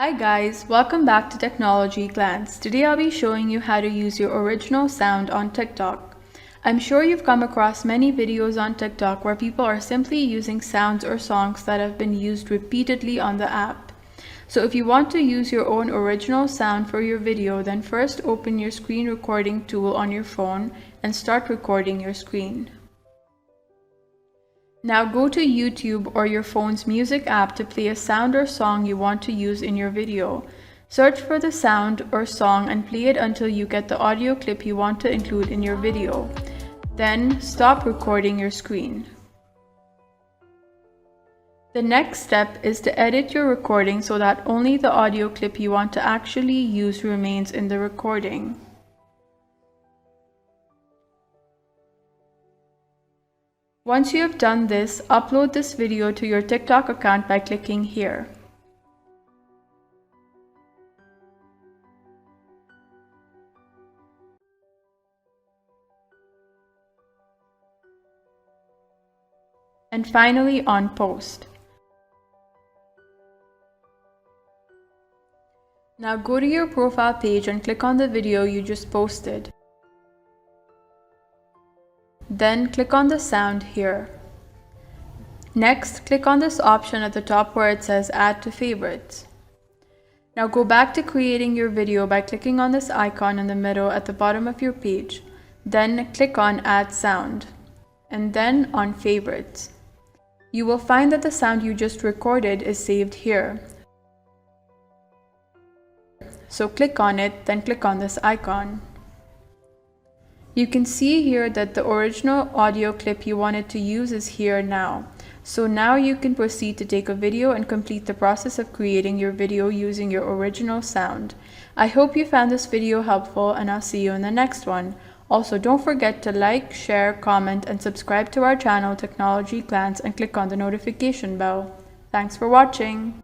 Hi guys, welcome back to Technology Glance. Today I'll be showing you how to use your original sound on TikTok. I'm sure you've come across many videos on TikTok where people are simply using sounds or songs that have been used repeatedly on the app. So if you want to use your own original sound for your video, then first open your screen recording tool on your phone and start recording your screen. Now go to YouTube or your phone's music app to play a sound or song you want to use in your video. Search for the sound or song and play it until you get the audio clip you want to include in your video. Then stop recording your screen. The next step is to edit your recording so that only the audio clip you want to actually use remains in the recording. Once you have done this, upload this video to your TikTok account by clicking here. And finally on post. Now go to your profile page and click on the video you just posted. Then click on the sound here. Next, click on this option at the top where it says Add to Favorites. Now go back to creating your video by clicking on this icon in the middle at the bottom of your page. Then click on Add Sound, and then on Favorites. You will find that the sound you just recorded is saved here. So click on it, then click on this icon. You can see here that the original audio clip you wanted to use is here now. So now you can proceed to take a video and complete the process of creating your video using your original sound. I hope you found this video helpful, and I'll see you in the next one. Also, don't forget to like, share, comment, and subscribe to our channel Technology Glance and click on the notification bell. Thanks for watching!